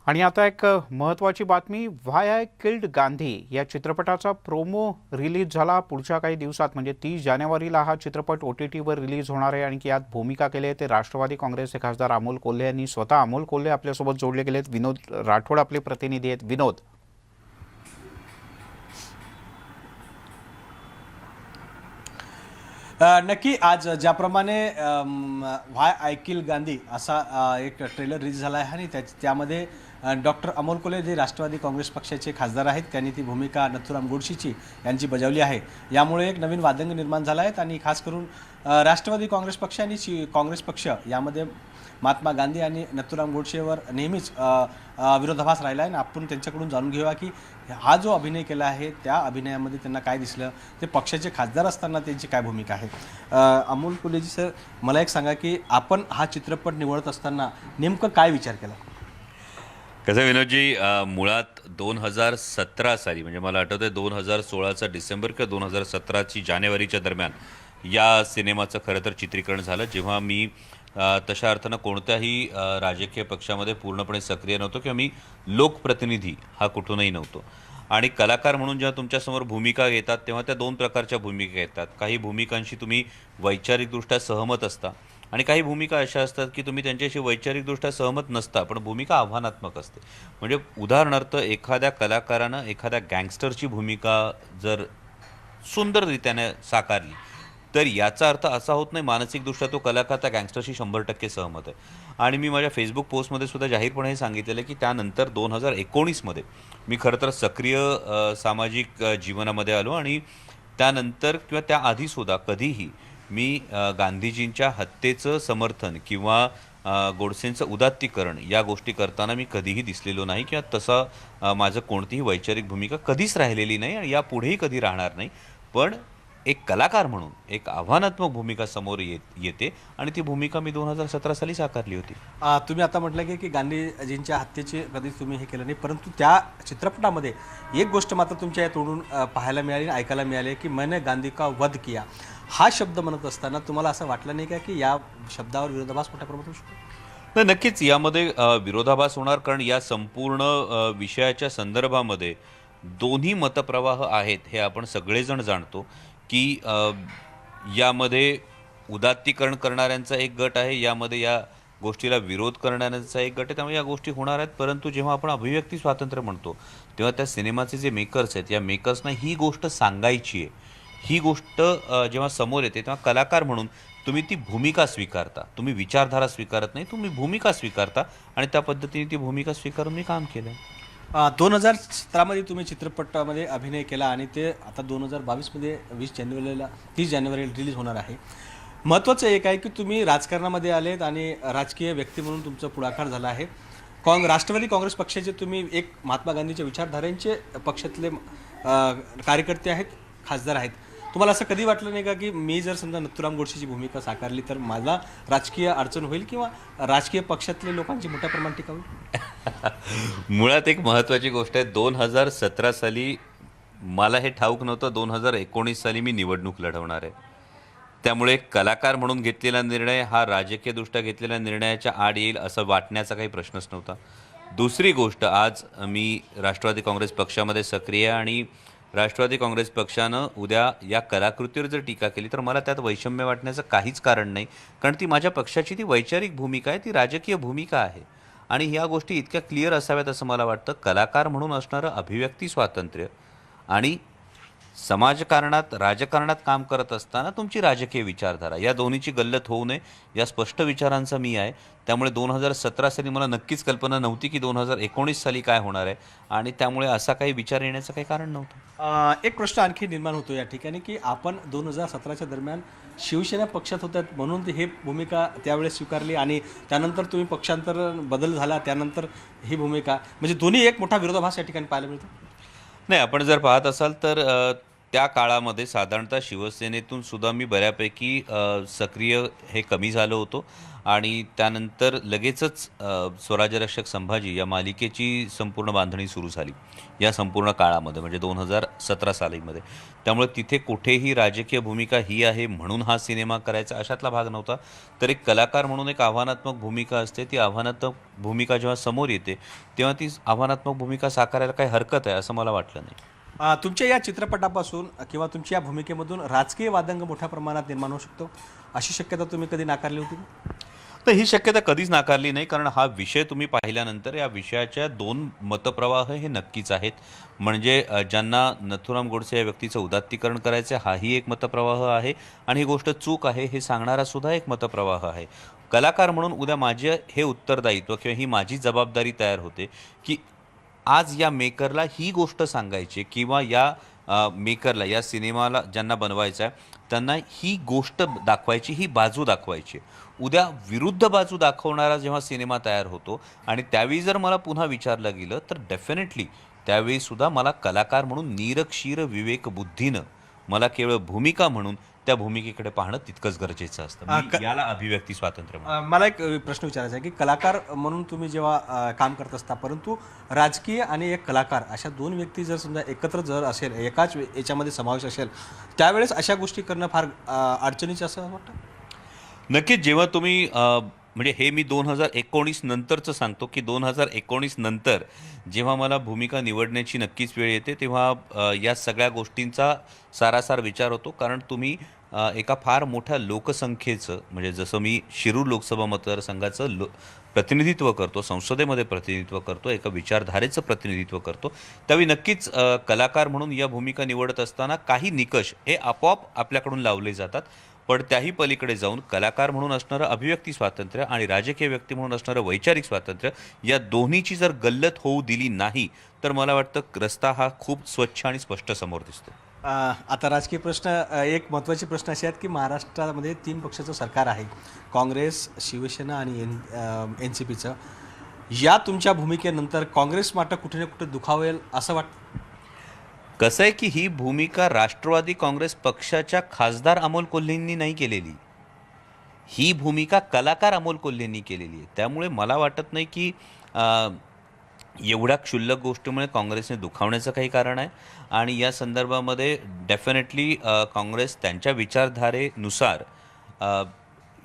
आणि आता एक महत्त्वाची बातमी, व्हाय आय किल्ड गांधी या चित्रपटाचा प्रोमो रिलीज झाला. पुढच्या काही दिवसात म्हणजे 30 जानेवारीला हा चित्रपट OTTवर रिलीज होणार आहे. आणि यात भूमिका केली आहे ते राष्ट्रवादी काँग्रेसचे खासदार अमोल कोल्हे यांनी स्वतः. अमोल कोल्हे आपल्यासोबत जोडले गेलेत. विनोद राठोड आपले प्रतिनिधी आहेत. विनोद. नक्की आज ज्याप्रमाणे व्हाय आय किल गांधी असा एक ट्रेलर रिलीज झाला आहे आणि त्यामध्ये डॉक्टर अमोल कोल्हे जे राष्ट्रवादी काँग्रेस पक्षाचे खासदार आहेत त्यांनी ती भूमिका नथुराम गोडसेची यांची बजावली आहे. यामुळे एक नवीन वादंग निर्माण झाला आहे आणि खास करून राष्ट्रवादी काँग्रेस पक्ष आणि काँग्रेस पक्ष यामध्ये महात्मा गांधी आणि नथुराम गोडसेवर नेहमीच विरोधाभास राहिला आहे. आणि आपण त्यांच्याकडून जाणून घेऊया की हा जो अभिनय केला आहे त्या अभिनयामध्ये त्यांना काय दिसलं, ते पक्षाचे खासदार असताना त्यांची काय भूमिका आहे. अमोल कोल्हेजी सर, मला एक सांगा की आपण हा चित्रपट निवडत असताना नेमकं काय विचार केला? कसं विनोदजी, मुळात 2017 साली म्हणजे मला आठवतं 2016चा डिसेंबर किंवा 2017ची जानेवारीच्या दरम्यान या सिनेमाचं खरं तर चित्रीकरण झालं, जेव्हा मी तशा अर्थानं कोणत्याही राजकीय पक्षामध्ये पूर्णपणे सक्रिय नव्हतो किंवा मी लोकप्रतिनिधी हा कुठूनही नव्हतो. आणि कलाकार म्हणून जेव्हा तुमच्यासमोर भूमिका येतात तेव्हा त्या दोन प्रकारच्या भूमिका येतात. काही भूमिकांशी तुम्ही वैचारिकदृष्ट्या सहमत असता आणि काही भूमिका अशा असतात की तुम्ही त्यांच्याशी वैचारिकदृष्ट्या सहमत नसता, पण भूमिका आव्हानात्मक असते. म्हणजे उदाहरणार्थ एखाद्या कलाकारानं एखाद्या गँगस्टरची भूमिका जर सुंदररित्याने साकारली तर याचा अर्थ असा होत नाही मानसिकदृष्ट्या तो कलाकार त्या गँगस्टरशी 100% सहमत आहे. आणि मी माझ्या फेसबुक पोस्टमध्ये सुद्धा जाहीरपणे हे सांगितलेलं आहे की त्यानंतर 2019मध्ये मी खरं तर सक्रिय सामाजिक जीवनामध्ये आलो आणि त्यानंतर किंवा त्याआधीसुद्धा कधीही मी गांधीजींच्या हत्येचं समर्थन किंवा गोडसेंचं उदात्तीकरण या गोष्टी करताना मी कधीही दिसलेलो नाही किंवा तसा माझं कोणतीही वैचारिक भूमिका कधीच राहिलेली नाही आणि यापुढेही कधी राहणार नाही. पण एक कलाकार म्हणून एक आव्हानात्मक भूमिका समोर येते आणि ती भूमिका मी 2017 साली साकारली होती. तुम्ही आता म्हटलं की गांधीजींच्या हत्येचे कधीच तुम्ही हे केलं नाही, परंतु त्या चित्रपटामध्ये एक गोष्ट मात्र तुमच्या या तोडून पाहायला मिळाली आणि ऐकायला मिळाली की मैंने गांधी का वध किया. हा शब्द म्हणत असताना तुम्हाला असं वाटलं नाही का की या शब्दावर विरोधाभास मोठ्या प्रमाणात होऊ शकतो? नाही, नक्कीच यामध्ये विरोधाभास होणार, कारण या संपूर्ण विषयाच्या संदर्भामध्ये दोन्ही मतप्रवाह आहेत हे आपण सगळेजण जाणतो की यामध्ये उदात्तीकरण करणाऱ्यांचा एक गट आहे, यामध्ये या गोष्टीला विरोध करणाऱ्यांचा एक गट आहे. त्यामुळे या गोष्टी होणार आहेत. परंतु जेव्हा आपण अभिव्यक्ती स्वातंत्र्य म्हणतो तेव्हा त्या सिनेमाचे जे मेकर्स आहेत या मेकर्सना ही गोष्ट सांगायची आहे. ही गोष्ट जेव्हा समोर येते तेव्हा कलाकार म्हणून तुम्ही ती भूमिका स्वीकारता. तुम्ही विचारधारा स्वीकारत नाही, तुम्ही भूमिका स्वीकारता आणि त्या पद्धतीने ती भूमिका स्वीकारून मी काम केलं. 2017मध्ये तुम्ही चित्रपटामध्ये अभिनय केला आणि ते आता 2022मध्ये 30 जानेवारीला रिलीज होणार आहे. महत्त्वाचं एक आहे की तुम्ही राजकारणामध्ये आलेत आणि राजकीय व्यक्ती म्हणून तुमचा पुढाकार झाला आहे. राष्ट्रवादी काँग्रेस पक्षाचे तुम्ही एक महात्मा गांधीच्या विचारधारांचे पक्षातले कार्यकर्ते आहेत, खासदार आहेत. तुम्हाला असं कधी वाटलं नाही का की मी जर समजा नथुराम गोडसेची भूमिका साकारली तर मला राजकीय अडचण होईल किंवा राजकीय पक्षातले लोकांची मोठ्या प्रमाणात टीका होईल? मुळात एक महत्त्वाची गोष्ट आहे, 2017 साली मला हे ठाऊक नव्हतं 2019 साली मी निवडणूक लढवणार आहे. त्यामुळे कलाकार म्हणून घेतलेला निर्णय हा राजकीयदृष्ट्या घेतलेल्या निर्णयाच्या आड येईल असं वाटण्याचा काही प्रश्नच नव्हता. दुसरी गोष्ट, आज मी राष्ट्रवादी काँग्रेस पक्षामध्ये सक्रिय आहे आणि राष्ट्रवादी काँग्रेस पक्षानं उद्या या कलाकृतीवर जर टीका केली तर मला त्यात वैषम्य वाटण्याचं काहीच कारण नाही, कारण ती माझ्या पक्षाची ती वैचारिक भूमिका आहे, ती राजकीय भूमिका आहे. आणि ह्या गोष्टी इतक्या क्लिअर असाव्यात असं मला वाटतं. कलाकार म्हणून असणारं अभिव्यक्ती स्वातंत्र्य आणि समाजकारणात राजकारणात काम करत असताना तुमची राजकीय विचारधारा या दोन्हीची गल्लत होऊ नये या स्पष्ट विचारांचा मी आहे. त्यामुळे 2017 साली मला नक्कीच कल्पना नव्हती की 2019 साली काय होणार आहे आणि त्यामुळे असा काही विचार येण्याचं काही कारण नव्हतं. एक प्रश्न आणखी निर्माण होतो या ठिकाणी की आपण 2017च्या दरम्यान शिवसेना पक्षात होतात म्हणून हे भूमिका त्यावेळेस स्वीकारली आणि त्यानंतर तुम्ही पक्षांतर बदल झाला त्यानंतर ही भूमिका, म्हणजे दोन्ही एक मोठा विरोधाभास या ठिकाणी पाहायला मिळतो. नाही, आपण जर पाहत असाल तर त्या काळामध्ये साधारणतः शिवसेनेतून सुद्धा मी बऱ्यापैकी सक्रिय हे कमी झालो होतो आणि त्यानंतर लगेचच स्वराज्यरक्षक संभाजी या मालिकेची संपूर्ण बांधणी सुरू झाली या संपूर्ण काळामध्ये, म्हणजे 2017 सालीमध्ये. त्यामुळे तिथे कुठेही राजकीय भूमिका ही आहे म्हणून हा सिनेमा करायचा अशातला भाग नव्हता. तर एक कलाकार म्हणून एक आव्हानात्मक भूमिका असते. ती आव्हानात्मक भूमिका जेव्हा समोर येते तेव्हा ती आव्हानात्मक भूमिका साकारायला काही हरकत आहे असं मला वाटलं नाही. तुमच्या या चित्रपटापासून किंवा तुमच्या या भूमिकेमधून राजकीय वादंग मोठ्या प्रमाणात निर्माण होऊ शकतो अशी शक्यता तुम्ही कधी नाकारली होती? तर ही शक्यता कधीच नाकारली नाही, कारण हा विषय तुम्ही पाहिल्यानंतर या विषयाच्या दोन मतप्रवाह हे नक्कीच आहेत. म्हणजे ज्यांना नथुराम गोडसे या व्यक्तीचं उदात्तीकरण करायचं हाही एक मतप्रवाह आहे आणि ही गोष्ट चूक आहे हे सांगणारा सुद्धा एक मतप्रवाह आहे. कलाकार म्हणून उद्या माझे हे उत्तरदायित्व किंवा ही माझी जबाबदारी तयार होते की आज या मेकरला ही गोष्ट सांगायची किंवा या मेकरला या सिनेमाला ज्यांना बनवायचं आहे त्यांना ही गोष्ट दाखवायची, ही बाजू दाखवायची. उद्या विरुद्ध बाजू दाखवणारा जेव्हा सिनेमा तयार होतो आणि त्यावेळी जर मला पुन्हा विचारलं गेलं तर डेफिनेटली त्यावेळीसुद्धा मला कलाकार म्हणून नीरक्षीर विवेकबुद्धीनं मला केवळ भूमिका म्हणून त्या भूमिकेकडे पाहणं तितकंच गरजेचं असतं. मी याला अभिव्यक्ती स्वातंत्र्य म्हणतो. मला एक प्रश्न विचारायचा आहे की कलाकार म्हणून तुम्ही जेव्हा काम करत असता, परंतु राजकीय आणि एक कलाकार अशा दोन व्यक्ती जर समजा एकत्र जर असेल, एकाच याच्यामध्ये समावेश असेल, त्यावेळेस अशा गोष्टी करणं फार अडचणीचं असं वाटतं? नक्कीच. जेव्हा तुम्ही म्हणजे हे मी 2019 नंतरचं सांगतो की 2019 नंतर जेव्हा मला भूमिका निवडण्याची नक्कीच वेळ येते तेव्हा या सगळ्या गोष्टींचा सारासार विचार होतो. कारण तुम्ही एका फार मोठ्या लोकसंख्येचं, म्हणजे जसं मी शिरूर लोकसभा मतदारसंघाचं प्रतिनिधित्व करतो, संसदेमध्ये प्रतिनिधित्व करतो, एका विचारधारेचं प्रतिनिधित्व करतो, त्यावेळी नक्कीच कलाकार म्हणून या भूमिका निवडत असताना काही निकष हे आपोआप आपल्याकडून लावले जातात. पण त्याही पलीकडे जाऊन कलाकार म्हणून असणारं अभिव्यक्ती स्वातंत्र्य आणि राजकीय व्यक्ती म्हणून असणारं वैचारिक स्वातंत्र्य या दोन्हीची जर गल्लत होऊ दिली नाही तर मला वाटतं रस्ता हा खूप स्वच्छ आणि स्पष्ट समोर दिसतो. आता राजकीय प्रश्न, एक महत्त्वाचे प्रश्न असे आहेत की महाराष्ट्रामध्ये 3 पक्षाचं सरकार आहे, काँग्रेस, शिवसेना आणि NCPचं. या तुमच्या भूमिकेनंतर काँग्रेस मात्र कुठे ना कुठे दुखावेल असं वाटतं? कसं आहे की ही भूमिका राष्ट्रवादी काँग्रेस पक्षाच्या खासदार अमोल कोल्हेंनी नाही केलेली, ही भूमिका कलाकार अमोल कोल्हेंनी केलेली आहे. त्यामुळे मला वाटत नाही की एवढ्या क्षुल्लक गोष्टीमुळे काँग्रेसने दुखावण्याचं काही कारण आहे. आणि या संदर्भामध्ये डेफिनेटली काँग्रेस त्यांच्या विचारधारेनुसार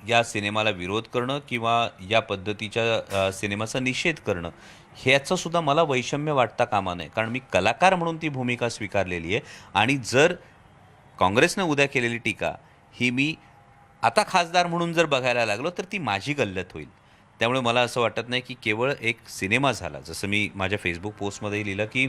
या सिनेमाला विरोध करणं किंवा या पद्धतीच्या सिनेमाचा निषेध करणं ह्याचं सुद्धा मला वैषम्य वाटता कामा नये. कारण मी कलाकार म्हणून ती भूमिका स्वीकारलेली आहे आणि जर काँग्रेसनं उद्या केलेली टीका ही मी आता खासदार म्हणून जर बघायला लागलो तर ती माझी गल्लत होईल. त्यामुळे मला असं वाटत नाही की केवळ एक सिनेमा झाला, जसं मी माझ्या फेसबुक पोस्टमध्येही लिहिलं की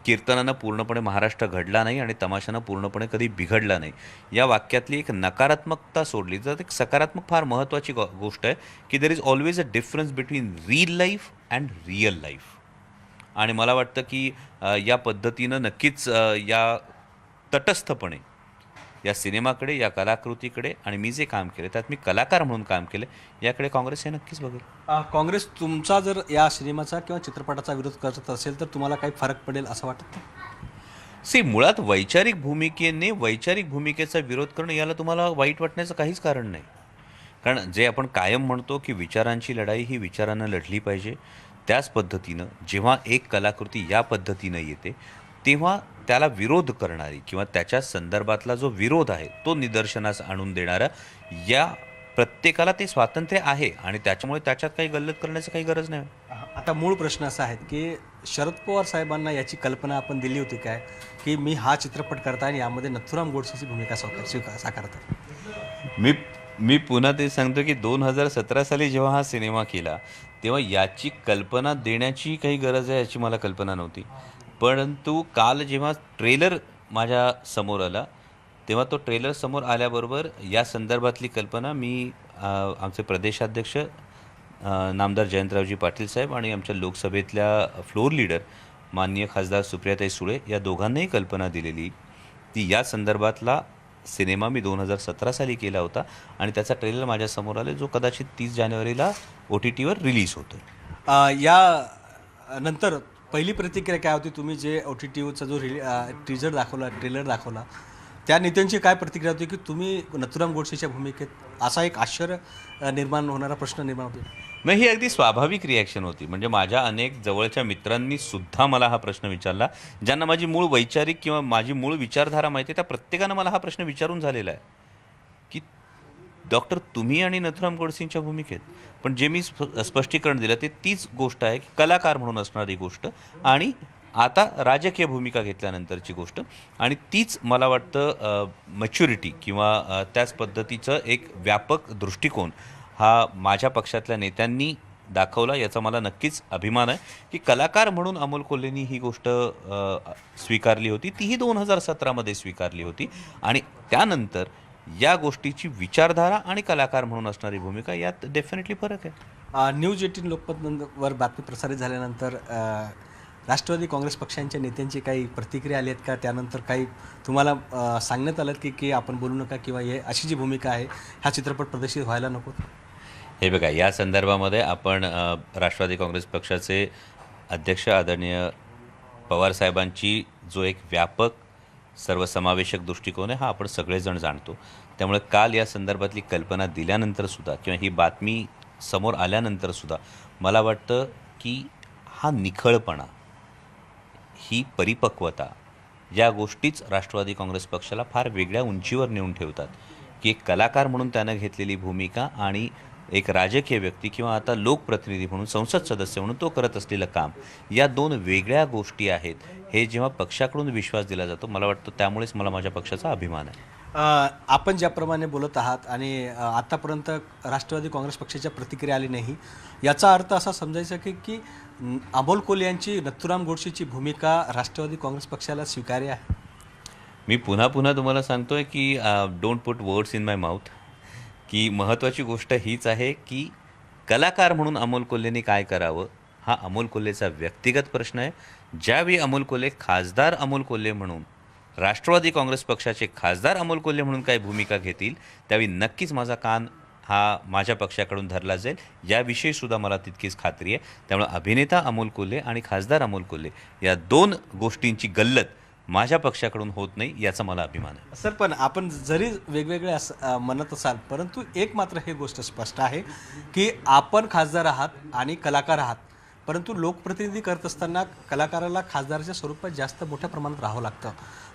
कीर्तनानं पूर्णपणे महाराष्ट्र घडला नाही आणि तमाशानं पूर्णपणे कधी बिघडला नाही. या वाक्यातली एक नकारात्मकता सोडली तर एक सकारात्मक फार महत्त्वाची गोष्ट आहे की there is always a difference between real life and real life. आणि मला वाटतं की या पद्धतीनं नक्कीच या तटस्थपणे या सिनेमाकडे, या कलाकृतीकडे आणि मी जे काम केलं त्यात मी कलाकार म्हणून काम केलं याकडे काँग्रेस हे नक्कीच बघेल. काँग्रेस तुमचा जर या सिनेमाचा किंवा चित्रपटाचा विरोध करत असेल तर तुम्हाला काही फरक पडेल असं वाटतं? मुळात वैचारिक भूमिकेने वैचारिक भूमिकेचा विरोध करणं याला तुम्हाला वाईट वाटण्याचं काहीच कारण नाही. कारण जे आपण कायम म्हणतो की विचारांची लढाई ही विचारांना लढली पाहिजे, त्याच पद्धतीनं जेव्हा एक कलाकृती या पद्धतीनं येते तेव्हा त्याला विरोध करणारी किंवा त्याच्या संदर्भातला जो विरोध आहे तो निदर्शनास आणून देणारा या प्रत्येकाला ते स्वातंत्र्य आहे आणि त्याच्यामुळे त्याच्यात काही गल्लत करण्याची काही गरज नाही. आता मूळ प्रश्न असा आहे की शरद पवार साहेबांना याची कल्पना आपण दिली होती काय की मी हा चित्रपट करता आणि यामध्ये नथुराम गोडसेची भूमिका साकारता? मी पुन्हा ते सांगतो की 2017 साली जेव्हा हा सिनेमा केला तेव्हा याची कल्पना देण्याची काही गरज आहे याची मला कल्पना नव्हती. परंतु काल जेव्हा ट्रेलर माझ्या समोर आला तेव्हा तो ट्रेलर समोर आल्याबरोबर या संदर्भातली कल्पना मी आमचे प्रदेशाध्यक्ष नामदार जयंतरावजी पाटील साहेब आणि आमच्या लोकसभेतल्या फ्लोअर लीडर माननीय खासदार सुप्रियाताई सुळे या दोघांनाही कल्पना दिलेली. ती या संदर्भातला सिनेमा मी 2017 साली केला होता आणि त्याचा ट्रेलर माझ्यासमोर आला जो कदाचित 30 जानेवारीला OTTवर रिलीज होतो. या नंतर पहिली प्रतिक्रिया काय होती? तुम्ही जे OTTचा जो ट्रेलर दाखवला, त्या नेत्यांची काय प्रतिक्रिया होती की तुम्ही नथुराम गोडसेच्या भूमिकेत असा एक आश्चर्य निर्माण होणारा प्रश्न निर्माण होतो? नाही, ही अगदी स्वाभाविक रिॲक्शन होती. म्हणजे माझ्या अनेक जवळच्या मित्रांनी सुद्धा मला हा प्रश्न विचारला. ज्यांना माझी मूळ वैचारिक किंवा माझी मूळ विचारधारा माहिती आहे, त्या प्रत्येकानं मला हा प्रश्न विचारून झालेला आहे की डॉक्टर तुम्ही आणि नथुराम गोडसेंच्या भूमिकेत. पण जे मी स्पष्टीकरण दिलं ते तीच गोष्ट आहे की कलाकार म्हणून असणारी गोष्ट आणि आता राजकीय भूमिका घेतल्यानंतरची गोष्ट. आणि तीच मला वाटतं मॅच्युरिटी किंवा त्याच पद्धतीचं एक व्यापक दृष्टिकोन हा माझ्या पक्षातल्या नेत्यांनी दाखवला. याचा मला नक्कीच अभिमान आहे की कलाकार म्हणून अमोल कोल्हेंनी ही गोष्ट स्वीकारली होती. तीही 2017मध्ये स्वीकारली होती. आणि त्यानंतर या गोष्टीची विचारधारा आणि कलाकार म्हणून असणारी भूमिका यात डेफिनेटली फरक आहे. न्यूज 18 लोकमतवर बातमी प्रसारित झाल्यानंतर राष्ट्रवादी काँग्रेस पक्षांच्या नेत्यांची काही प्रतिक्रिया आली आहेत का? त्यानंतर काही तुम्हाला सांगण्यात आलं की आपण बोलू नका किंवा हे अशी जी भूमिका आहे हा चित्रपट प्रदर्शित व्हायला नको? हे बघा, या संदर्भामध्ये आपण राष्ट्रवादी काँग्रेस पक्षाचे अध्यक्ष आदरणीय पवारसाहेबांची जो एक व्यापक सर्वसमावेशक दृष्टिकोन आहे हा आपण सगळेजण जाणतो. त्यामुळे काल या संदर्भातली कल्पना दिल्यानंतरसुद्धा किंवा ही बातमी समोर आल्यानंतरसुद्धा मला वाटतं की हा निखळपणा, ही परिपक्वता या गोष्टीच राष्ट्रवादी काँग्रेस पक्षाला फार वेगळ्या उंचीवर नेऊन ठेवतात की एक कलाकार म्हणून त्यानं घेतलेली भूमिका आणि एक राजकीय व्यक्ती किंवा आता लोकप्रतिनिधी म्हणून संसद सदस्य म्हणून तो करत असलेलं काम, या दोन वेगळ्या गोष्टी आहेत. हे जेव्हा पक्षाकडून विश्वास दिला जातो मला वाटतं त्यामुळेच मला माझ्या पक्षाचा अभिमान आहे. आपण ज्याप्रमाणे बोलत आहात आणि आतापर्यंत राष्ट्रवादी काँग्रेस पक्षाच्या प्रतिक्रिया आली नाही, याचा अर्थ असा समजायचा की अमोल कोल्हे यांची नथुराम गोडसेची भूमिका राष्ट्रवादी काँग्रेस पक्षाला स्वीकार्य आहे? मी पुन्हा पुन्हा तुम्हाला सांगतोय की don't put words in my mouth. की महत्त्वाची गोष्ट हीच आहे की कलाकार म्हणून अमोल कोल्हेंनी काय करावं हा अमोल कोल्हेचा व्यक्तिगत प्रश्न आहे. ज्यावेळी अमोल कोल्हे खासदार अमोल कोल्हे म्हणून, राष्ट्रवादी काँग्रेस पक्षाचे खासदार अमोल कोल्हे म्हणून काय भूमिका घेतील त्यावेळी नक्कीच माझा कान हा माझ्या पक्षाकडून धरला जाईल याविषयी सुद्धा मला तितकीच खात्री आहे. त्यामुळे अभिनेता अमोल कोल्हे आणि खासदार अमोल कोल्हे या दोन गोष्टींची गल्लत माझ्या पक्षाकडून होत नाही याचा मला अभिमान आहे. सर, पण आपण जरी वेगवेगळे म्हणत असाल परंतु एक मात्र हे गोष्ट स्पष्ट आहे की आपण खासदार आहात आणि कलाकार आहात, परंतु लोकप्रतिनिधी करत असताना कलाकाराला खासदाराच्या स्वरूपात जास्त मोठ्या प्रमाणात राहावं लागतं.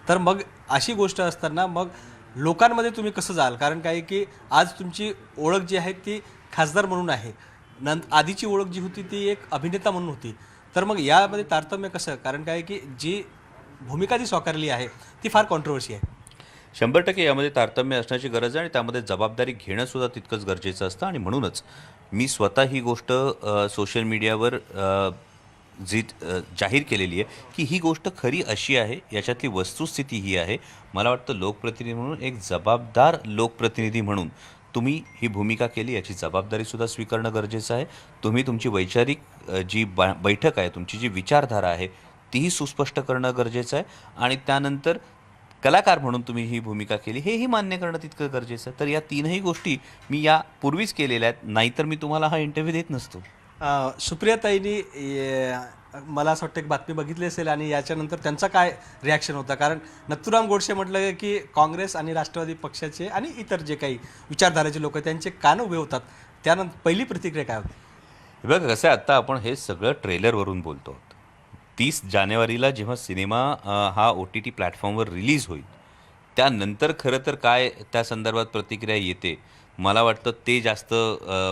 तर मग अशी गोष्ट असताना मग लोकांमध्ये तुम्ही कसं जाल? कारण काय की आज तुमची ओळख जी आहे ती खासदार म्हणून आहे, आधीची ओळख जी होती ती एक अभिनेता म्हणून होती. तर मग यामध्ये तारतम्य कसं? कारण काय की जी भूमिका जी स्वीकारली आहे ती फार कॉन्ट्रोवर्सी आहे. 100% यामध्ये तारतम्य असण्याची गरज आहे आणि त्यामध्ये जबाबदारी घेणंसुद्धा तितकंच गरजेचं असतं. आणि म्हणूनच मी स्वतः ही गोष्ट सोशल मीडियावर जाहीर केलेली आहे की ही गोष्ट खरी अशी आहे, याच्यातली वस्तुस्थिती ही आहे. मला वाटतं लोकप्रतिनिधी म्हणून, एक जबाबदार लोकप्रतिनिधी म्हणून तुम्ही ही भूमिका केली याची जबाबदारीसुद्धा स्वीकारणं गरजेचं आहे. तुम्ही तुमची वैचारिक जी बैठक आहे, तुमची जी विचारधारा आहे तीही सुस्पष्ट करणं गरजेचं आहे. आणि त्यानंतर कलाकार म्हणून तुम्ही ही भूमिका केली हेही मान्य करणं तितकं गरजेचं आहे. तर या तीनही गोष्टी मी यापूर्वीच केलेल्या आहेत, नाहीतर मी तुम्हाला हा इंटरव्ह्यू देत नसतो. सुप्रियाताईंनी मला असं वाटतं एक बातमी बघितली असेल आणि याच्यानंतर त्यांचा काय रिॲक्शन होता? कारण नथुराम गोडसे म्हटलं की काँग्रेस आणि राष्ट्रवादी पक्षाचे आणि इतर जे काही विचारधाराचे लोक त्यांचे कान उभे होतात. त्यानंतर पहिली प्रतिक्रिया काय होती? हे बघा कसं आहे, आत्ता आपण हे सगळं ट्रेलरवरून बोलतो. 30 जानेवारीला जेव्हा सिनेमा हा OTT प्लॅटफॉर्मवर रिलीज होईल त्यानंतर खरं तर काय त्या संदर्भात प्रतिक्रिया येते मला वाटतं ते जास्त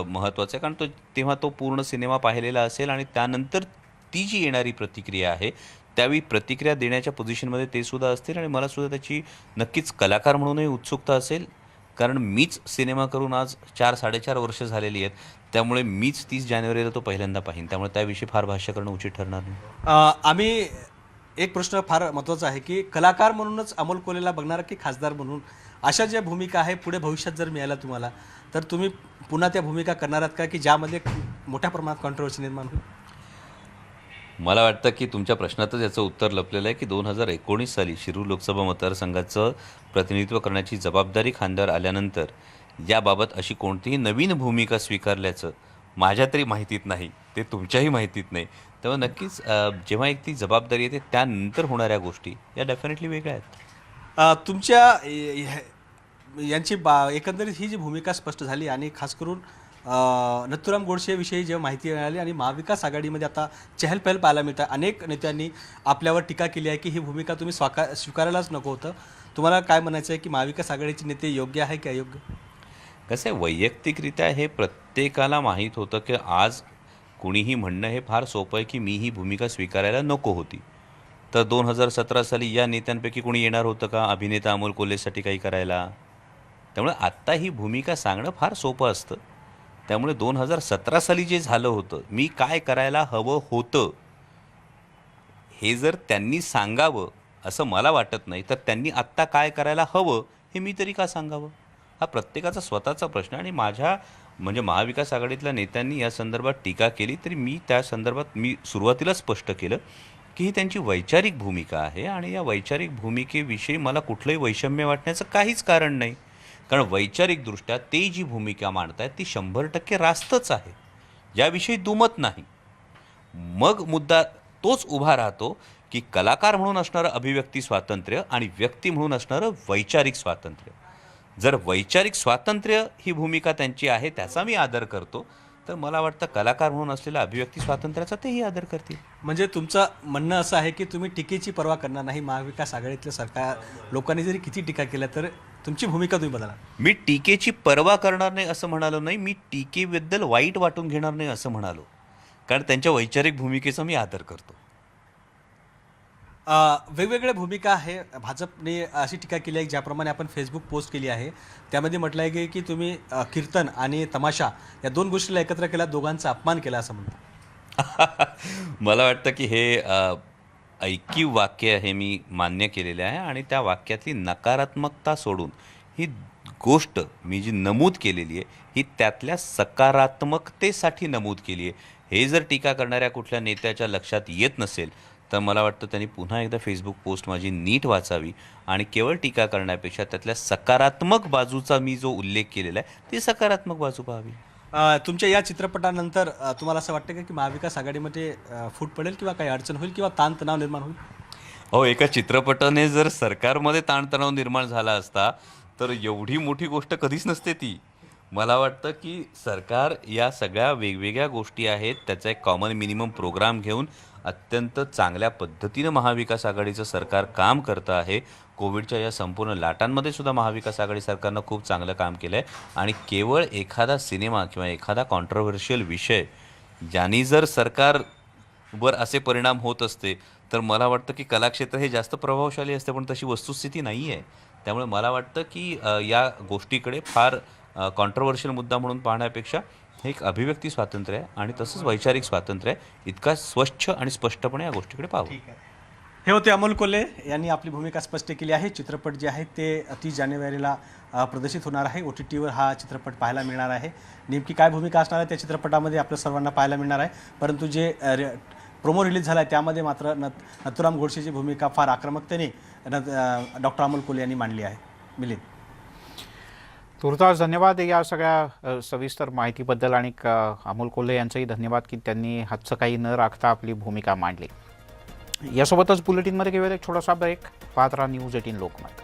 महत्त्वाचं आहे. कारण तेव्हा तो पूर्ण सिनेमा पाहिलेला असेल आणि त्यानंतर ती जी येणारी प्रतिक्रिया आहे त्यावेळी प्रतिक्रिया देण्याच्या पोझिशनमध्ये ते सुद्धा असतील. आणि मलासुद्धा त्याची नक्कीच कलाकार म्हणूनही उत्सुकता असेल. कारण मीच सिनेमा करून आज 4-4.5 वर्ष झालेली आहेत. त्यामुळे मीच 30 जानेवारीला तो पहिल्यांदा पाहीन. त्यामुळे त्याविषयी फार भाष्य करणं उचित ठरणार नाही. आम्ही एक प्रश्न फार महत्त्वाचा आहे की कलाकार म्हणूनच अमोल कोल्हेला बघणार की खासदार म्हणून, अशा ज्या भूमिका आहे पुढे भविष्यात जर मिळाल्या तुम्हाला तर तुम्ही पुन्हा त्या भूमिका करणार आहात का की ज्यामध्ये मोठ्या प्रमाणात कॉन्ट्रोवर्सी निर्माण होईल? मला वाटतं की तुमच्या प्रश्नातच याचं उत्तर लपलेलं आहे की 2019 साली शिरूर लोकसभा मतदारसंघाचं प्रतिनिधित्व करण्याची जबाबदारी खांद्यावर आल्यानंतर याबाबत अशी कोणतीही नवीन भूमिका स्वीकारल्याचं माझ्या तरी माहितीत नाही. ते तुमच्याही माहितीत नाही. तेव्हा नक्कीच जेव्हा एक ती जबाबदारी येते त्यानंतर होणाऱ्या गोष्टी या डेफिनेटली वेगळ्या आहेत. तुमच्या यांची एकंदरीत ही जी भूमिका स्पष्ट झाली आणि खास करून नथुराम गोडसेविषयी जेव्हा माहिती मिळाली आणि महाविकास आघाडीमध्ये आता चहलपहल पाहायला मिळतं. अनेक नेत्यांनी आपल्यावर टीका केली आहे की ही भूमिका तुम्ही स्वीकारायलाच नको होतं. तुम्हाला काय म्हणायचं आहे की महाविकास आघाडीचे नेते योग्य आहे की अयोग्य? कसं आहे, वैयक्तिकरित्या हे प्रत्येकाला माहीत होतं की आज कुणीही म्हणणं हे फार सोपं आहे की मी ही भूमिका स्वीकारायला नको होती. तर 2017 साली या नेत्यांपैकी कोणी येणार होतं का अभिनेता अमोल कोल्हेसाठी काही करायला? त्यामुळे आत्ता ही भूमिका सांगणं फार सोपं असतं. त्यामुळे 2017 साली जे झालं होतं, मी काय करायला हवं होतं, हे जर त्यांनी सांगावं असं मला वाटत नाही, तर त्यांनी आत्ता काय करायला हवं हे मी तरी का सांगावं? हा प्रत्येकाचा स्वतःचा प्रश्न आणि माझ्या म्हणजे महाविकास आघाडीतल्या नेत्यांनी या संदर्भात टीका केली तरी मी त्या संदर्भात मी सुरुवातीला स्पष्ट केलं की ही त्यांची वैचारिक भूमिका आहे आणि या वैचारिक भूमिकेविषयी मला कुठलंही वैषम्य वाटण्याचं काहीच कारण नाही. कारण वैचारिकदृष्ट्या ते जी भूमिका मांडतायत ती 100% रास्तच आहे, याविषयी दुमत नाही. मग मुद्दा तोच उभा राहतो की कलाकार म्हणून असणारं अभिव्यक्ती स्वातंत्र्य आणि व्यक्ती म्हणून असणारं वैचारिक स्वातंत्र्य. जर वैचारिक स्वातंत्र्य ही भूमिका त्यांची आहे त्याचा मी आदर करतो, तर मला वाटतं कलाकार म्हणून असलेल्या अभिव्यक्ती स्वातंत्र्याचा तेही आदर करतील. म्हणजे तुमचं म्हणणं असं आहे की तुम्ही टीकेची पर्वा करणार नाही. महाविकास आघाडीतलं सरकार लोकांनी जरी किती टीका केल्या तर तुमची भूमिका तुम्ही बदला? मी टीकेची पर्वा करणार नाही असं म्हणालो नाही, मी टीकेबद्दल वाईट वाटून घेणार नाही असं म्हणालो, कारण त्यांच्या वैचारिक भूमिकेचा मी आदर करतो. वेगवेगळ्या भूमिका आहे. भाजपने अशी टीका केली आहे ज्याप्रमाणे आपण फेसबुक पोस्ट केली आहे त्यामध्ये म्हटलं आहे की तुम्ही कीर्तन आणि तमाशा या दोन गोष्टीला एकत्र केला, दोघांचा अपमान केला असं म्हणतात. मला वाटतं की हे ऐकीव वाक्य हे मी मान्य केलेले आहे आणि त्या वाक्यातली नकारात्मकता सोडून ही गोष्ट मी जी नमूद केलेली आहे ही त्यातल्या सकारात्मकतेसाठी नमूद केली आहे. हे जर टीका करणाऱ्या कुठल्या नेत्याच्या लक्षात येत नसेल तर मला वाटतं त्यांनी पुन्हा एकदा फेसबुक पोस्ट माझी नीट वाचावी आणि केवळ टीका करण्यापेक्षा त्यातल्या सकारात्मक बाजूचा मी जो उल्लेख केलेला आहे ती सकारात्मक बाजू पाहावी. तुमच्या या चित्रपटानंतर तुम्हाला असं वाटतं का की महाविकास आघाडीमध्ये फूट पडेल किंवा काही अडचण होईल किंवा ताणतणाव निर्माण होईल? हो, एका चित्रपटाने जर सरकारमध्ये ताणतणाव निर्माण झाला असता तर एवढी मोठी गोष्ट कधीच नसते ती. मला वाटतं की सरकार या सगळ्या वेगवेगळ्या गोष्टी आहेत त्याचा एक कॉमन मिनिमम प्रोग्राम घेऊन अत्यंत चांगल्या पद्धतीनं महाविकास आघाडीचं सरकार काम करतं आहे. कोविडच्या या संपूर्ण लाटांमध्ये सुद्धा महाविकास आघाडी सरकारनं खूप चांगलं काम केलं आहे आणि केवळ एखादा सिनेमा किंवा एखादा कॉन्ट्रोव्हर्शियल विषय ज्यांनी जर सरकारवर असे परिणाम होत असते तर मला वाटतं की कलाक्षेत्र हे जास्त प्रभावशाली असते, पण तशी वस्तुस्थिती नाही आहे. त्यामुळे मला वाटतं की या गोष्टीकडे फार कॉन्ट्रोव्हर्शियल मुद्दा म्हणून पाहण्यापेक्षा हे एक अभिव्यक्ती स्वातंत्र्य आहे आणि तसंच वैचारिक स्वातंत्र्य आहे. इतका स्वच्छ आणि स्पष्टपणे या गोष्टीकडे पाहावं. ठीक आहे. हे होते अमोल कोल्हे यांनी आपली भूमिका स्पष्ट केली आहे. चित्रपट जे आहे ते 30 जानेवारीला प्रदर्शित होणार आहे. OTTवर हा चित्रपट पाहायला मिळणार आहे. नेमकी काय भूमिका असणार आहे त्या चित्रपटामध्ये आपल्या सर्वांना पाहायला मिळणार आहे. परंतु जे प्रोमो रिलीज झाला आहे त्यामध्ये मात्र नथुराम गोडसेची भूमिका फार आक्रमकतेने डॉक्टर अमोल कोल्हे यांनी मांडली आहे. मिलिंद, तुर्तास धन्यवाद या सगळ्या सविस्तर माहितीबद्दल आणि अमोल कोल्हे यांचंही धन्यवाद की त्यांनी हातचं काही न राखता आपली भूमिका मांडली. यासोबतच बुलेटिनमध्ये घेऊया एक छोटासा ब्रेक. पाहत राहा न्यूज 18 लोकमत.